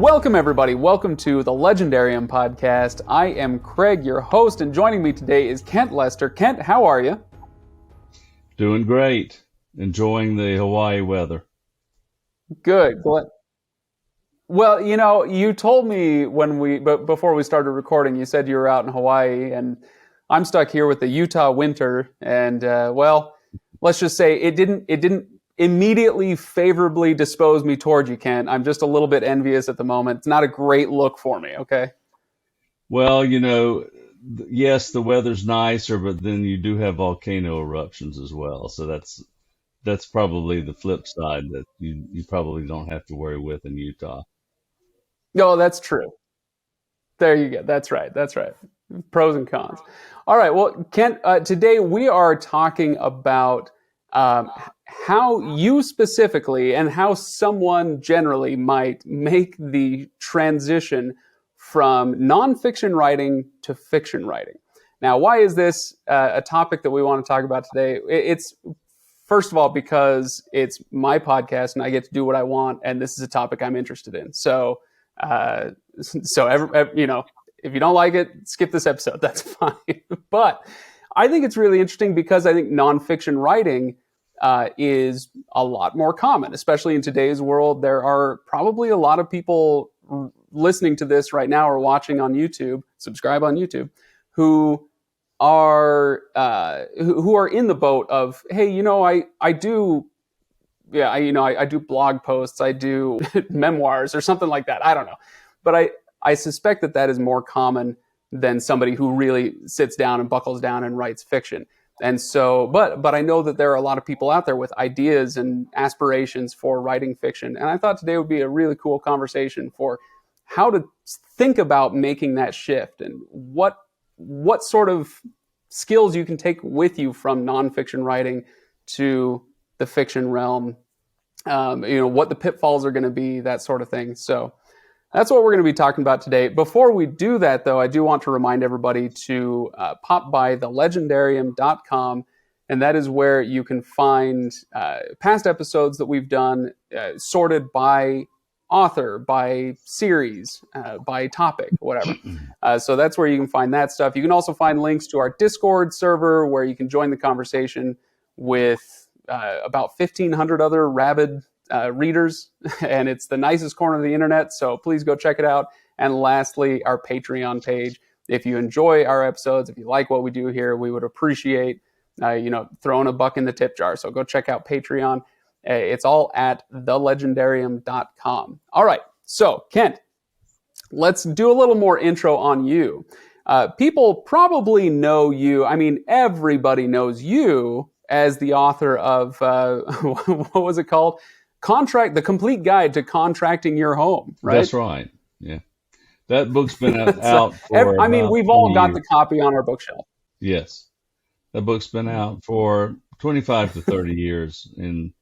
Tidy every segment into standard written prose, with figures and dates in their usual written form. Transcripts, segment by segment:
Welcome, everybody. Welcome to the Legendarium podcast. I am Craig, your host, and joining me today is Kent Lester. Kent, how are you? Doing great. Enjoying the Hawaii weather. Good. Well, you told me before we started recording, you said you were out in Hawaii, and I'm stuck here with the Utah winter. And let's just say it didn't immediately favorably dispose me towards you, Kent. I'm just a little bit envious at the moment. It's not a great look for me. Okay. Well, yes, the weather's nicer, but then you do have volcano eruptions as well. So that's probably the flip side that you probably don't have to worry with in Utah. No, that's true. There you go. That's right. That's right. Pros and cons. All right. Well, Kent, today we are talking about how you specifically and how someone generally might make the transition from nonfiction writing to fiction writing. Now, why is this a topic that we want to talk about today? It's first of all because it's my podcast and I get to do what I want, and this is a topic I'm interested in. So if you don't like it, skip this episode. That's fine. But I think it's really interesting because I think nonfiction writing is a lot more common, especially in today's world. There are probably a lot of people listening to this right now or watching on YouTube, subscribe on YouTube, who are in the boat of, hey, I do blog posts, I do memoirs or something like that. I don't know. But I suspect that is more common than somebody who really sits down and buckles down and writes fiction. And so, but I know that there are a lot of people out there with ideas and aspirations for writing fiction. And I thought today would be a really cool conversation for how to think about making that shift and what sort of skills you can take with you from nonfiction writing to the fiction realm, what the pitfalls are going to be, that sort of thing. So that's what we're going to be talking about today. Before we do that, though, I do want to remind everybody to pop by thelegendarium.com, and that is where you can find past episodes that we've done sorted by author, by series, by topic, whatever. So that's where you can find that stuff. You can also find links to our Discord server where you can join the conversation with about 1,500 other rabid readers, and it's the nicest corner of the internet, so please go check it out. And lastly, our Patreon page. If you enjoy our episodes, if you like what we do here, we would appreciate throwing a buck in the tip jar. So go check out Patreon. It's all at thelegendarium.com. All right, so Kent, let's do a little more intro on you. People probably know you. I mean, everybody knows you as the author of what was it called? The Complete Guide to Contracting Your Home, right? That's right. Yeah. That book's been out for we've all got the copy on our bookshelf. Yes. That book's been out for 25 to 30 years in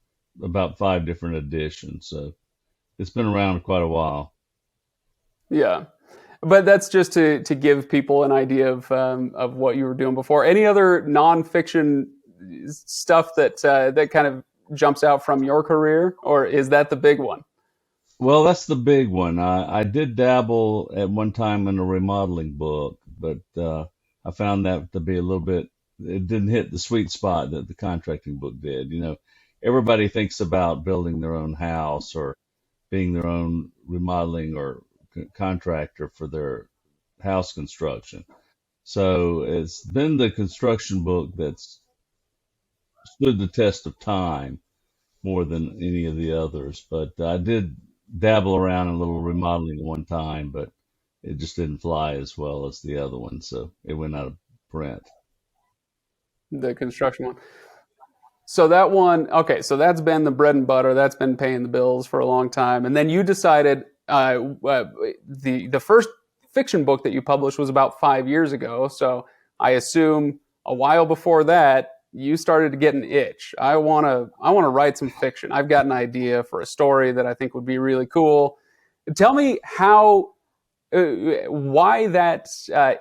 about 5 different editions. So it's been around quite a while. Yeah. But that's just to give people an idea of what you were doing before. Any other nonfiction stuff that kind of jumps out from your career, or is that the big one? Well, that's the big one. I did dabble at one time in a remodeling book, but I found that to be a little bit, it didn't hit the sweet spot that the contracting book did. Everybody thinks about building their own house or being their own remodeling or contractor for their house construction. So it's been the construction book that's stood the test of time more than any of the others. But I did dabble around in a little remodeling at one time, but it just didn't fly as well as the other one, so it went out of print. The construction one. So that one, okay, so that's been the bread and butter. That's been paying the bills for a long time. And then you decided the first fiction book that you published was about 5 years ago. So I assume a while before that, you started to get an itch. I want to write some fiction. I've got an idea for a story that I think would be really cool. Tell me why that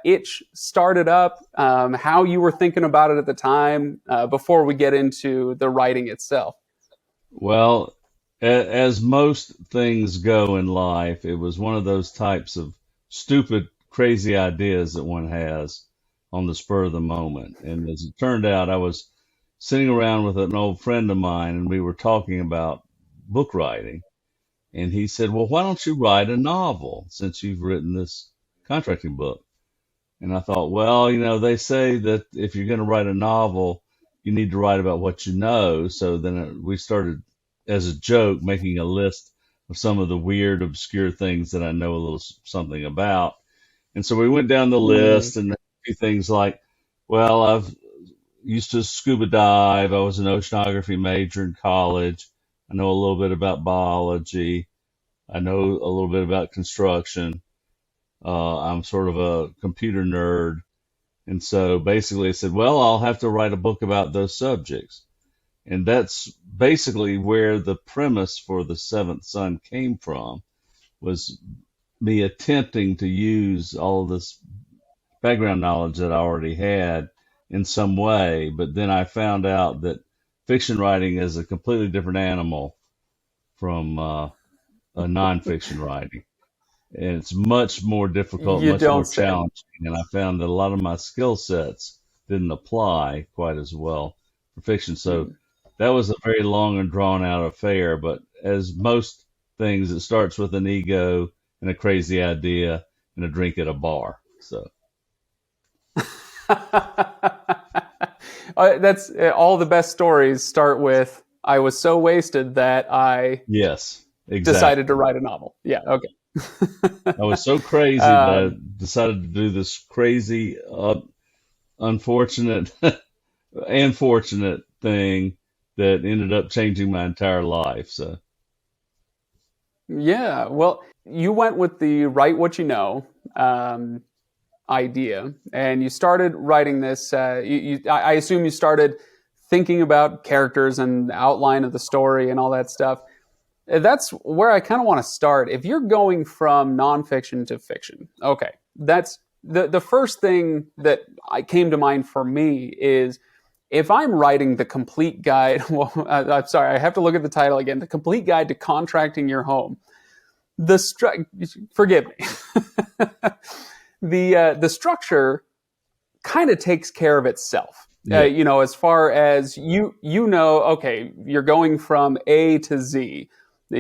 itch started up, how you were thinking about it at the time, before we get into the writing itself. Well, As most things go in life, it was one of those types of stupid, crazy ideas that one has on the spur of the moment. And as it turned out, I was sitting around with an old friend of mine, and we were talking about book writing. And he said, "Well, why don't you write a novel since you've written this contracting book?" And I thought, well, they say that if you're going to write a novel, you need to write about what you know. So then we started, as a joke, making a list of some of the weird, obscure things that I know a little something about. And so we went down the Mm. list and a few things like, well, I've used to scuba dive. I was an oceanography major in college. I know a little bit about biology. I know a little bit about construction. I'm sort of a computer nerd. And so basically I said, well, I'll have to write a book about those subjects. And that's basically where the premise for The Seventh Son came from, was me attempting to use all of this background knowledge that I already had in some way. But then I found out that fiction writing is a completely different animal from a nonfiction writing. And it's much more difficult, You much don't more say. challenging. And I found that a lot of my skill sets didn't apply quite as well for fiction. So Mm. that was a very long and drawn out affair. But as most things, it starts with an ego and a crazy idea and a drink at a bar. So That's all the best stories start with I was so wasted that I yes, decided to exactly. write a novel. Yeah, okay. I was so crazy that I um, decided to do this crazy, unfortunate and fortunate thing that ended up changing my entire life. So yeah, well, you went with the write what you know um, idea, and you started writing this. I assume you started thinking about characters and the outline of the story and all that stuff. That's where I kind of want to start. If you're going from nonfiction to fiction, okay, that's the first thing that I came to mind for me is if I'm writing the complete guide. Well, I'm sorry, I have to look at the title again. The complete guide to contracting your home. Forgive me. The structure kind of takes care of itself. yeah, As far as okay, you're going from A to Z.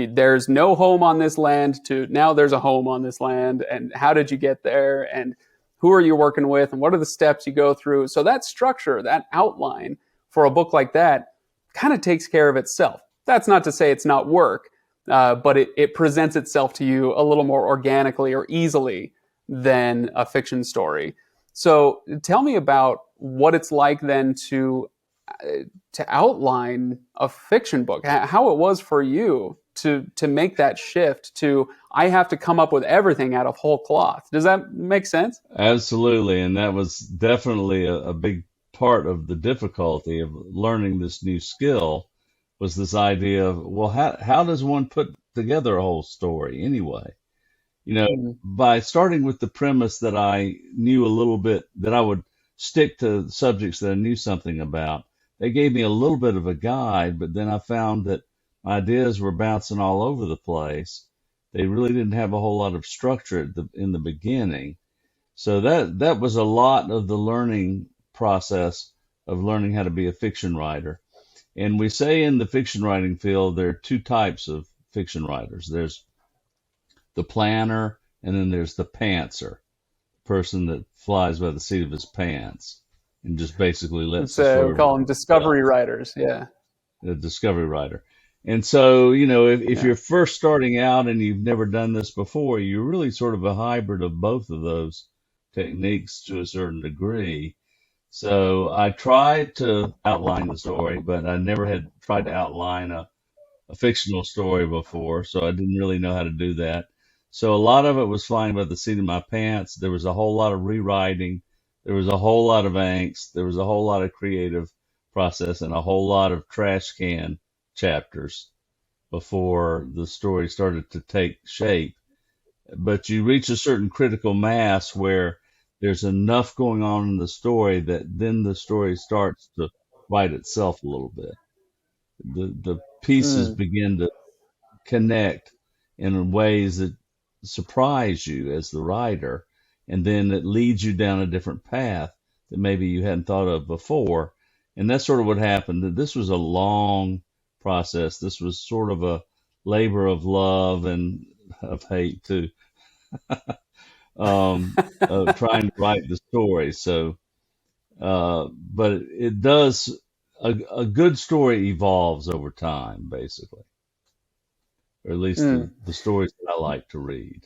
There's no home on this land to now there's a home on this land, and how did you get there, and who are you working with, and what are the steps you go through. So that structure, that outline for a book like that, kind of takes care of itself. That's not to say it's not work, but it presents itself to you a little more organically or easily than a fiction story. So tell me about what it's like then to outline a fiction book, how it was for you to make that shift to I have to come up with everything out of whole cloth. Does that make sense? absolutely. And that was definitely a big part of the difficulty of learning this new skill, was this idea of, well, how does one put together a whole story anyway? You know, Mm. by starting with the premise that I knew a little bit, that I would stick to subjects that I knew something about, they gave me a little bit of a guide, but then I found that my ideas were bouncing all over the place. They really didn't have a whole lot of structure in the beginning. So that was a lot of the learning process of learning how to be a fiction writer. And we say in the fiction writing field, there are two types of fiction writers. There's the planner, and then there's the pantser, person that flies by the seat of his pants and just basically lets It's the we story call them write itself, discovery writers. Yeah, the discovery writer. And so, if yeah. you're first starting out and you've never done this before, you're really sort of a hybrid of both of those techniques to a certain degree. So I tried to outline the story, but I never had tried to outline a fictional story before, so I didn't really know how to do that. So a lot of it was flying by the seat of my pants. There was a whole lot of rewriting. There was a whole lot of angst. There was a whole lot of creative process and a whole lot of trash can chapters before the story started to take shape. But you reach a certain critical mass where there's enough going on in the story that then the story starts to write itself a little bit. The pieces Mm. begin to connect in ways that surprise you as the writer, and then it leads you down a different path that maybe you hadn't thought of before. And that's sort of what happened. That this was a long process. This was sort of a labor of love and of hate too, of trying to write the story. So, but it does. A good story evolves over time, basically, or at least Mm. the stories that I like to read.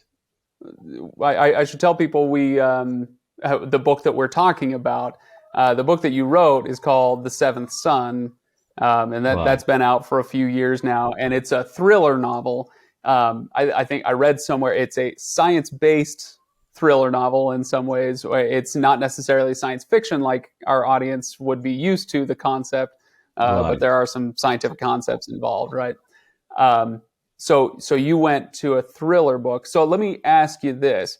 I should tell people the book that we're talking about, the book that you wrote is called The Seventh Son, and Right, that's been out for a few years now, and it's a thriller novel. I think I read somewhere it's a science-based thriller novel in some ways. It's not necessarily science fiction like our audience would be used to the concept, but right. there are some scientific concepts involved, right? Um, so you went to a thriller book. So let me ask you this: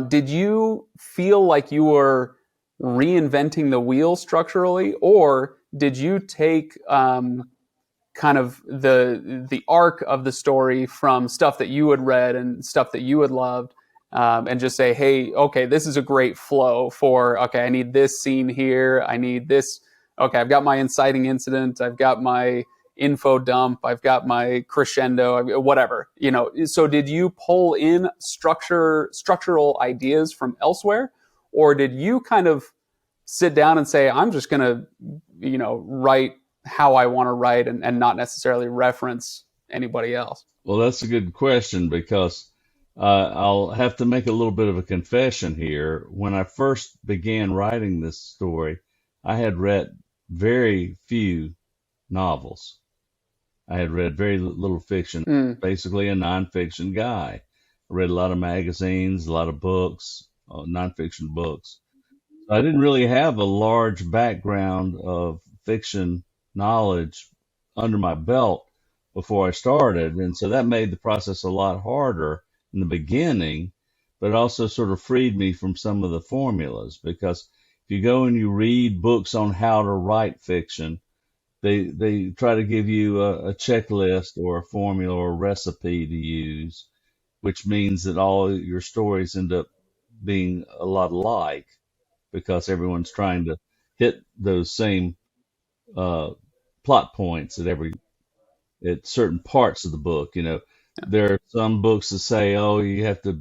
did you feel like you were reinventing the wheel structurally, or did you take kind of the arc of the story from stuff that you had read and stuff that you had loved, and just say, hey, okay, this is a great flow for, okay, I need this scene here, I need this, okay, I've got my inciting incident, I've got my info dump, I've got my crescendo, whatever, so did you pull in structural ideas from elsewhere, or did you kind of sit down and say, I'm just going to, write how I want to write, and not necessarily reference anybody else? Well, that's a good question because I'll have to make a little bit of a confession here. When I first began writing this story, I had read very few novels. I had read very little fiction, Mm, basically a nonfiction guy. I read a lot of magazines, a lot of books, nonfiction books. I didn't really have a large background of fiction knowledge under my belt before I started. And so that made the process a lot harder in the beginning, but also sort of freed me from some of the formulas because if you go and you read books on how to write fiction, they try to give you a checklist or a formula or a recipe to use, which means that all your stories end up being a lot alike because everyone's trying to hit those same uh, plot points at certain parts of the book. There are some books that say, "Oh, you have to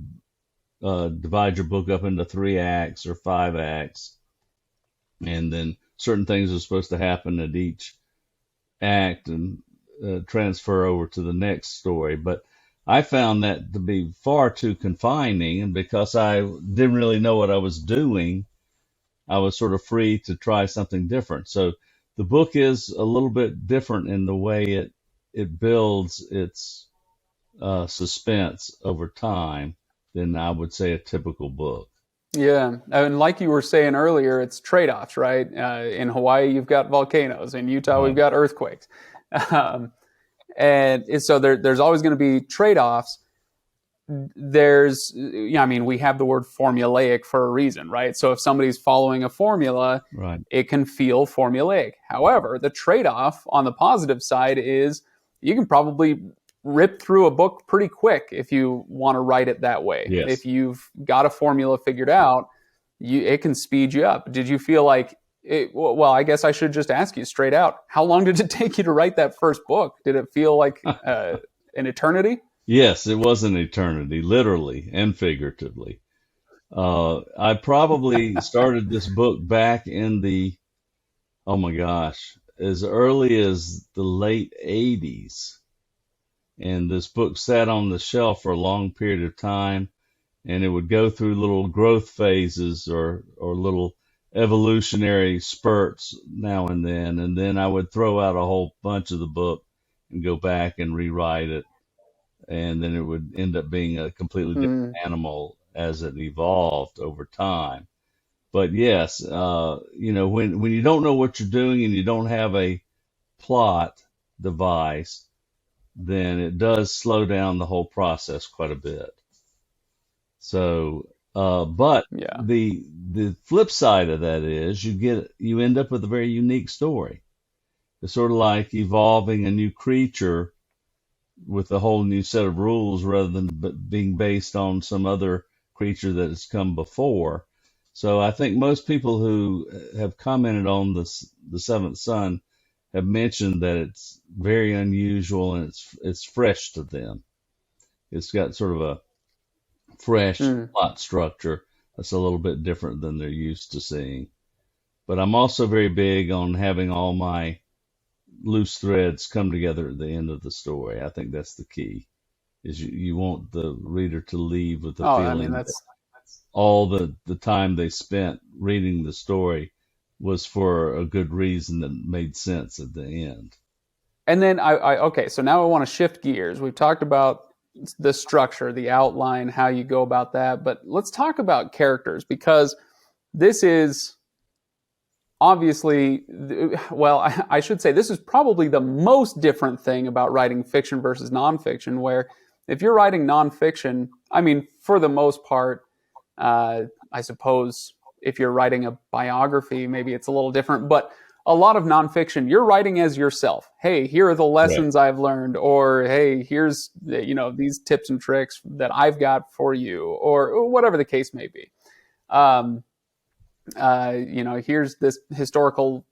divide your book up into 3 acts or 5 acts," and then certain things are supposed to happen at each act and transfer over to the next story. But I found that to be far too confining, and because I didn't really know what I was doing, I was sort of free to try something different. So the book is a little bit different in the way it builds its suspense over time than I would say a typical book. yeah, and like you were saying earlier, it's trade-offs, right? In Hawaii, you've got volcanoes. In Utah, we've Right, got earthquakes. Um, and so there's always going to be trade-offs. I mean, we have the word formulaic for a reason, right? So if somebody's following a formula, right. it can feel formulaic. However, the trade-off on the positive side is you can probably rip through a book pretty quick if you want to write it that way. Yes. If you've got a formula figured out, it can speed you up. Did you feel like well, I guess I should just ask you straight out. How long did it take you to write that first book? Did it feel like an eternity? Yes, it was an eternity, literally and figuratively. I probably started this book back in oh my gosh, as early as the late 80s. And this book sat on the shelf for a long period of time, and it would go through little growth phases or little evolutionary spurts now and then I would throw out a whole bunch of the book and go back and rewrite it, and then it would end up being a completely different Mm, animal as it evolved over time. But yes, when you don't know what you're doing and you don't have a plot device, then it does slow down the whole process quite a bit. So, but yeah. the flip side of that is you end up with a very unique story. It's sort of like evolving a new creature with a whole new set of rules rather than being based on some other creature that has come before. So I think most people who have commented on the Seventh Son have mentioned that it's very unusual and it's fresh to them. It's got sort of a fresh Mm. plot structure that's a little bit different than they're used to seeing. But I'm also very big on having all my loose threads come together at the end of the story. I think that's the key. Is you want the reader to leave with the Oh, I mean, feeling that that's, all the time they spent reading the story was for a good reason that made sense at the end. and then okay, so now I want to shift gears. We've talked about the structure, the outline, how you go about that, but let's talk about characters, because this is obviously, well, I should say this is probably the most different thing about writing fiction versus nonfiction, where if you're writing nonfiction, I mean, for the most part, I suppose if you're writing a biography, maybe it's a little different, but a lot of nonfiction, you're writing as yourself. Hey, here are the Right. lessons I've learned, or hey, here's, these tips and tricks that I've got for you, or whatever the case may be. Um, Here's this historical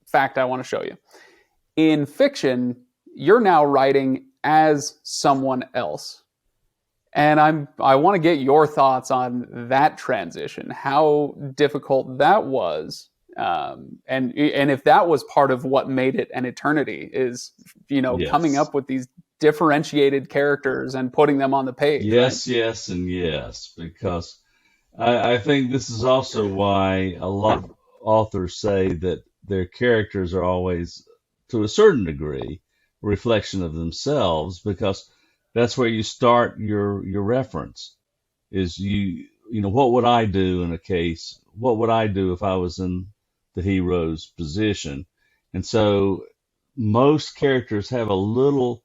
fact I want to show you. In fiction, you're now writing as someone else. And I want to get your thoughts on that transition, how difficult that was, and if that was part of what made it an eternity, is coming Yes. up with these differentiated characters and putting them on the page, right? Yes, yes, and yes, because I think this is also why a lot of authors say that their characters are always, to a certain degree, a reflection of themselves, because that's where you start your reference. Is what would I do in a case? What would I do if I was in the hero's position? And so most characters have a little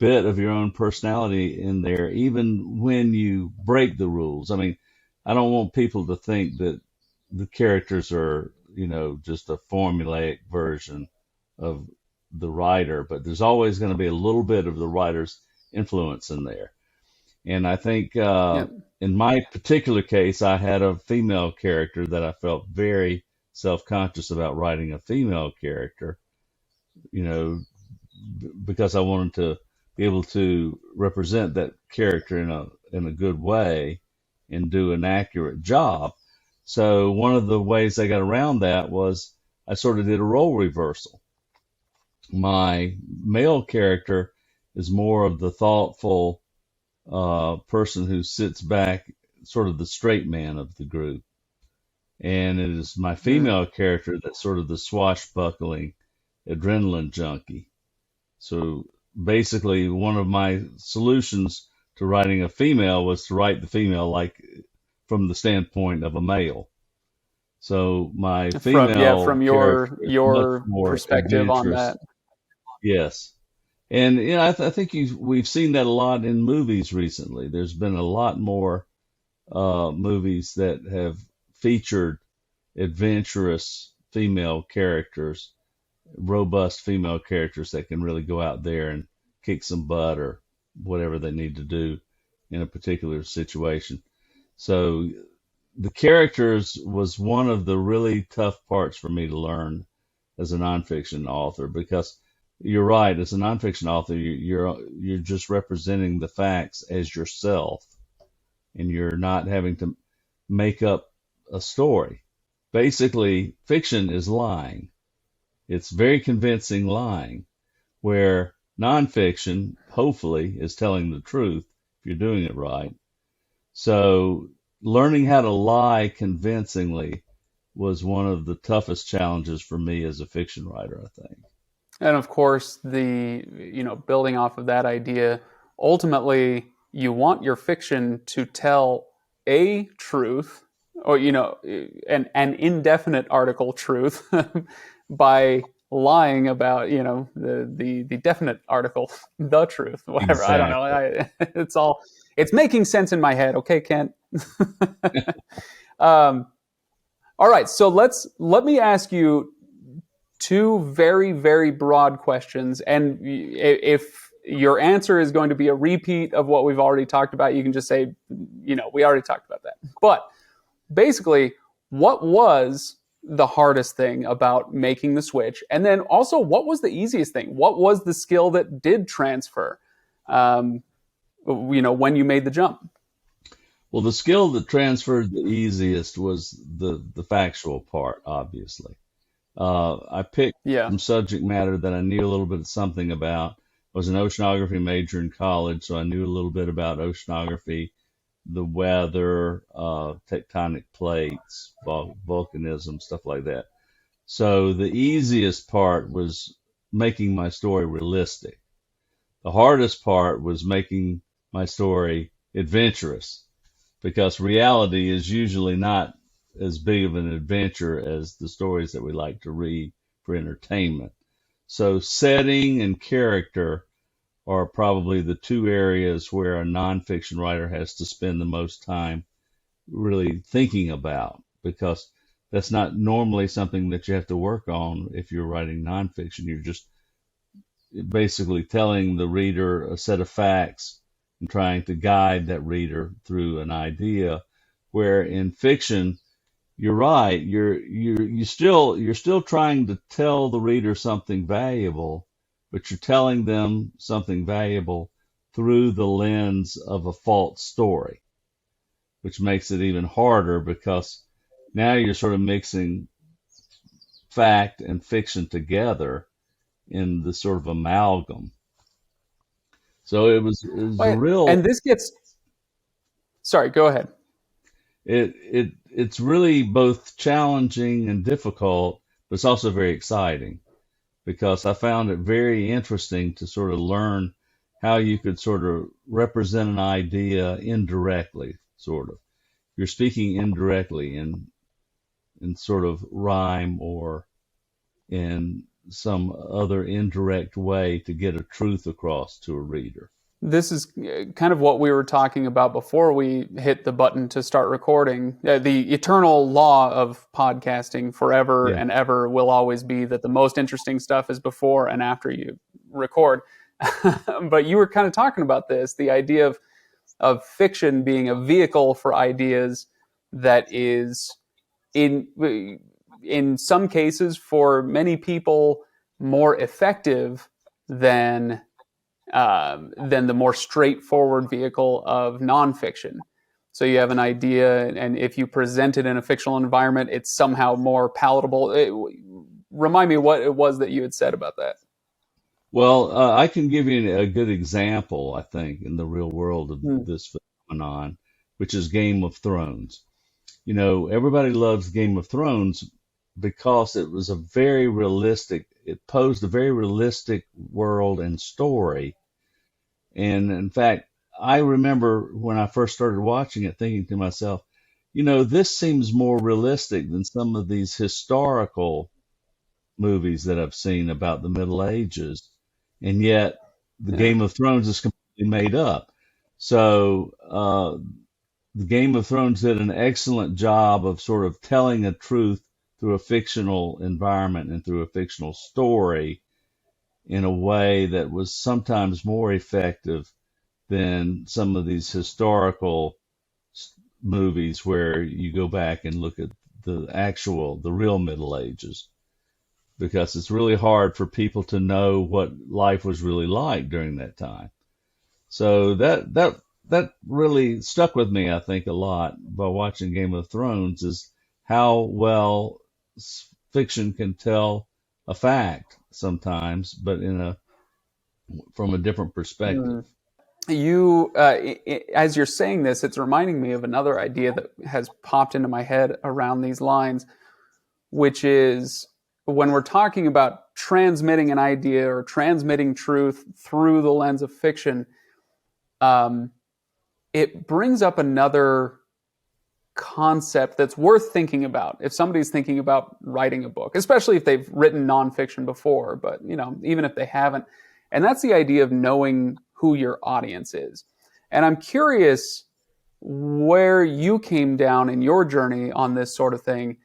bit of your own personality in there, even when you break the rules. I mean, I don't want people to think that the characters are, just a formulaic version of the writer, but there's always going to be a little bit of the writer's influence in there. And I think Yeah. in my particular case, I had a female character that I felt very self-conscious about writing a female character, you know, because I wanted to be able to represent that character in a good way and do an accurate job. So one of the ways I got around that was I sort of did a role reversal. My male character is more of the thoughtful person who sits back, sort of the straight man of the group. And it is my Mm. female character that's sort of the swashbuckling adrenaline junkie. So basically, one of my solutions to writing a female was to write the female like from the standpoint of a male. So my female From character your is much your more perspective on adventurous. that. Yes. And I think we've seen that a lot in movies recently. There's been a lot more movies that have featured adventurous female characters, robust female characters that can really go out there and kick some butt or whatever they need to do in a particular situation. So the characters was one of the really tough parts for me to learn as a nonfiction author, because you're right, as a nonfiction author, you're just representing the facts as yourself, and you're not having to make up a story. Basically, fiction is lying. It's very convincing lying, where nonfiction, hopefully, is telling the truth if you're doing it right. So, learning how to lie convincingly was one of the toughest challenges for me as a fiction writer, I think. And of course, building off of that idea, ultimately, you want your fiction to tell a truth, or an indefinite article truth, by lying about the definite article, the truth, whatever. I don't know. Exactly. It's making sense in my head. Okay, Kent. um, all right, so let me ask you two very, very broad questions, and your answer is going to be a repeat of what we've already talked about. You can just say, we already talked about that. But basically, what was the hardest thing about making the switch? And then also, what was the easiest thing? What was the skill that did transfer, when you made the jump? Well, the skill that transferred the easiest was the factual part, obviously. I picked Yeah. some subject matter that I knew a little bit something about. I was an oceanography major in college, so I knew a little bit about oceanography, the weather, tectonic plates, volcanism, stuff like that. So the easiest part was making my story realistic. The hardest part was making my story adventurous, because reality is usually not as big of an adventure as the stories that we like to read for entertainment. So setting and character are probably the two areas where a nonfiction writer has to spend the most time really thinking about, because that's not normally something that you have to work on if you're writing nonfiction. You're just basically telling the reader a set of facts and trying to guide that reader through an idea, where in fiction, you're right, you're still trying to tell the reader something valuable, but you're telling them something valuable through the lens of a false story, which makes it even harder, because now you're sort of mixing fact and fiction together in the sort of amalgam. So it was a Right. real And this gets, sorry, go ahead. it's really both challenging and difficult, but it's also very exciting, because I found it very interesting to sort of learn how you could sort of represent an idea indirectly, sort of. You're speaking indirectly in sort of rhyme or in some other indirect way to get a truth across to a reader. This is kind of what we were talking about before we hit the button to start recording. The eternal law of podcasting forever Yeah. and ever will always be that the most interesting stuff is before and after you record. But you were kind of talking about this, the idea of fiction being a vehicle for ideas that is in some cases for many people more effective than than the more straightforward vehicle of nonfiction. So you have an idea, and if you present it in a fictional environment, it's somehow more palatable. Remind me what it was that you had said about that. Well, I can give you a good example, I think, in the real world of Hmm. this phenomenon, which is Game of Thrones. You know, everybody loves Game of Thrones because it posed a very realistic world and story. And in fact, I remember when I first started watching it thinking to myself, this seems more realistic than some of these historical movies that I've seen about the Middle Ages. And yet the Yeah. Game of Thrones is completely made up. So, the Game of Thrones did an excellent job of sort of telling a truth through a fictional environment and through a fictional story in a way that was sometimes more effective than some of these historical movies where you go back and look at the real Middle Ages, because it's really hard for people to know what life was really like during that time. So that really stuck with me, I think, a lot by watching Game of Thrones, is how well fiction can tell a fact sometimes, but from a different perspective. Hmm. You, as you're saying this, it's reminding me of another idea that has popped into my head around these lines, which is when we're talking about transmitting an idea or transmitting truth through the lens of fiction, um, it brings up another concept that's worth thinking about if somebody's thinking about writing a book, especially if they've written nonfiction before, but even if they haven't. And that's the idea of knowing who your audience is. And I'm curious where you came down in your journey on this sort of thing.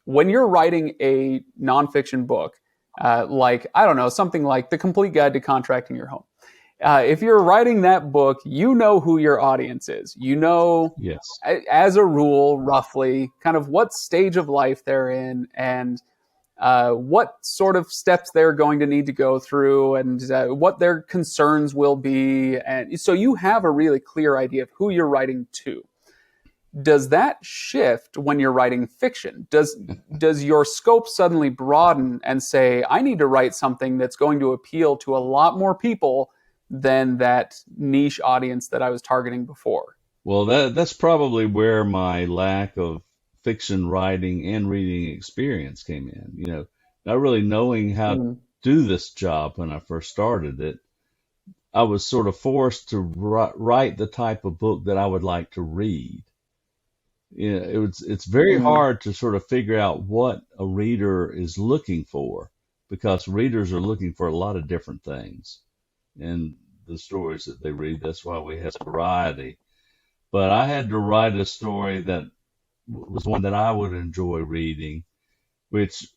When you're writing a nonfiction book, like, I don't know, something like The Complete Guide to Contracting Your Home. If you're writing that book, you know who your audience is. You know, Yes. as a rule, roughly, kind of what stage of life they're in, and what sort of steps they're going to need to go through, and what their concerns will be. And so you have a really clear idea of who you're writing to. Does that shift when you're writing fiction? Does your scope suddenly broaden and say, I need to write something that's going to appeal to a lot more people than that niche audience that I was targeting before? Well, that's probably where my lack of fiction writing and reading experience came in. Not really knowing how to Mm, do this job when I first started it. I was sort of forced to write the type of book that I would like to read. It's very mm, hard to sort of figure out what a reader is looking for, because readers are looking for a lot of different things in the stories that they read. That's why we have variety. But I had to write a story that was one that I would enjoy reading, which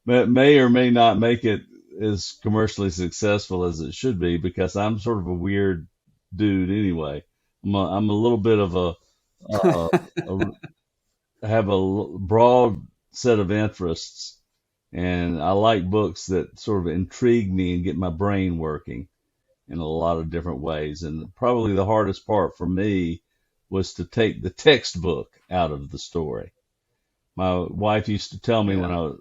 may or may not make it as commercially successful as it should be, because I'm sort of a weird dude anyway. I'm a little bit of a, have a broad set of interests, and I like books that sort of intrigue me and get my brain working in a lot of different ways. And probably the hardest part for me was to take the textbook out of the story. My wife used to tell me when yeah. I was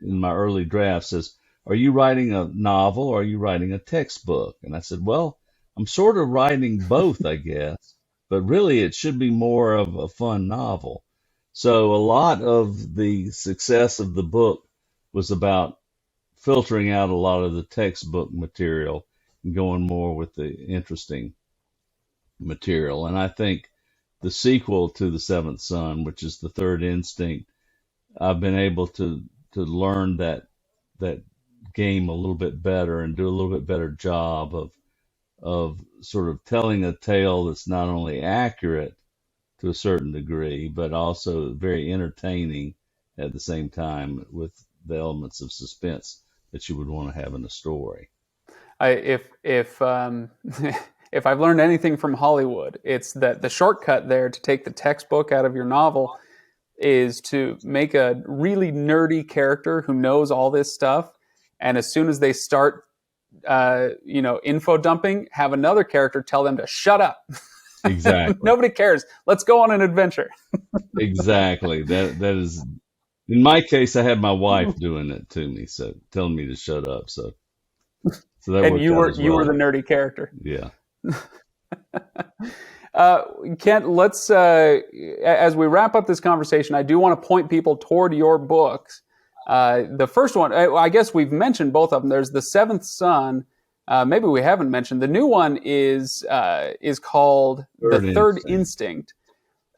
in my early drafts, says, "Are you writing a novel or are you writing a textbook?" And I said, "Well, I'm sort of writing both, I guess, but really it should be more of a fun novel." So a lot of the success of the book was about filtering out a lot of the textbook material and going more with the interesting material. And I think the sequel to The Seventh Son, which is The Third Instinct, I've been able to learn that game a little bit better and do a little bit better job of sort of telling a tale that's not only accurate to a certain degree, but also very entertaining at the same time, with the elements of suspense that you would want to have in a story. If if I've learned anything from Hollywood, it's that the shortcut there to take the textbook out of your novel is to make a really nerdy character who knows all this stuff, and as soon as they start, info dumping, have another character tell them to shut up. Exactly. Nobody cares. Let's go on an adventure. Exactly. That is, in my case, I had my wife doing it to me, so telling me to shut up. So that And worked out as you were well. the nerdy character. Yeah. Uh, Kent, let's as we wrap up this conversation, I do want to point people toward your books. The first one, I guess we've mentioned both of them. There's The Seventh Son. Maybe we haven't mentioned the new one is called The Third Third instinct.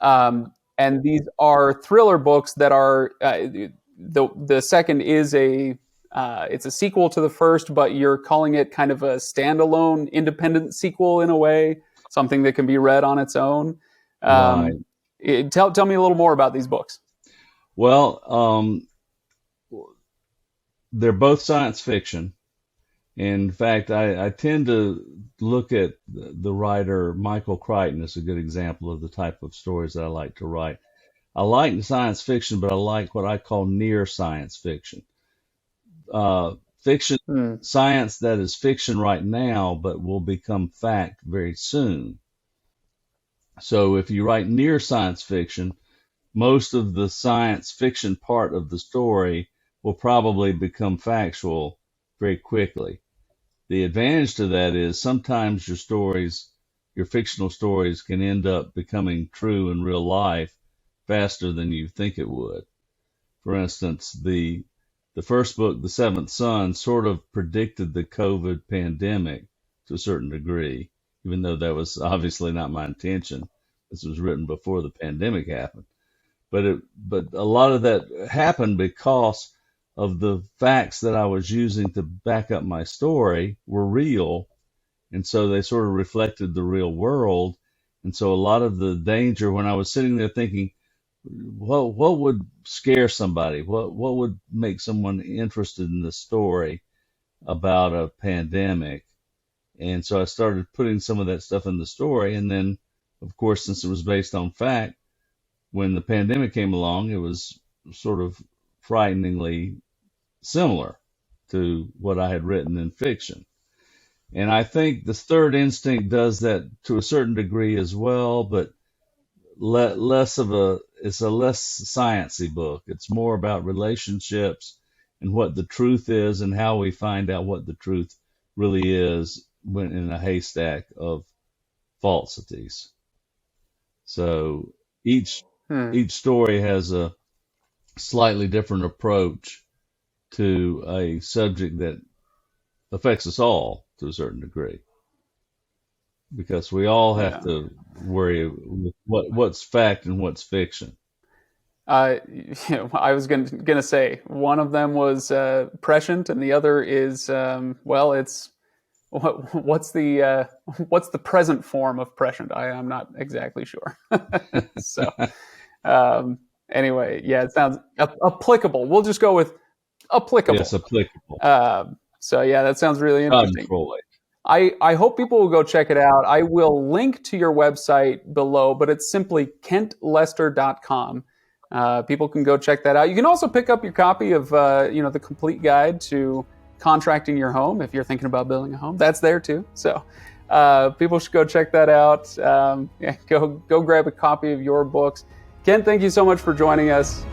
Instinct. And these are thriller books that are the second is a it's a sequel to the first, but you're calling it kind of a standalone, independent sequel in a way, something that can be read on its own. Right. Tell me a little more about these books. Well, they're both science fiction. In fact, I tend to look at the writer Michael Crichton as a good example of the type of stories that I like to write. I like science fiction, but I like what I call near science fiction. Fiction, Hmm. science that is fiction right now, but will become fact very soon. So if you write near science fiction, most of the science fiction part of the story will probably become factual very quickly. The advantage to that is sometimes your fictional stories can end up becoming true in real life faster than you think it would. For instance, the first book, The Seventh Son, sort of predicted the COVID pandemic to a certain degree, even though that was obviously not my intention. This was written before the pandemic happened. But a lot of that happened because of the facts that I was using to back up my story were real, and so they sort of reflected the real world. And so a lot of the danger, when I was sitting there thinking, what would scare somebody? What would make someone interested in the story about a pandemic? And so I started putting some of that stuff in the story. And then, of course, since it was based on fact, when the pandemic came along, it was sort of frighteningly similar to what I had written in fiction. And I think the Third Instinct does that to a certain degree as well, but it's a less sciencey book. It's more about relationships and what the truth is and how we find out what the truth really is when in a haystack of falsities. So each story has a slightly different approach to a subject that affects us all to a certain degree, because we all have to worry with what's fact and what's fiction. I was gonna say one of them was prescient, and the other is it's what's the present form of prescient? I'm not exactly sure. So anyway, yeah, it sounds applicable. We'll just go with applicable. Yes, applicable. So yeah, that sounds really interesting. I hope people will go check it out. I will link to your website below, but it's simply kentlester.com. People can go check that out. You can also pick up your copy of the complete guide to contracting your home if you're thinking about building a home. That's there too. So people should go check that out. Go grab a copy of your books. Kent, thank you so much for joining us.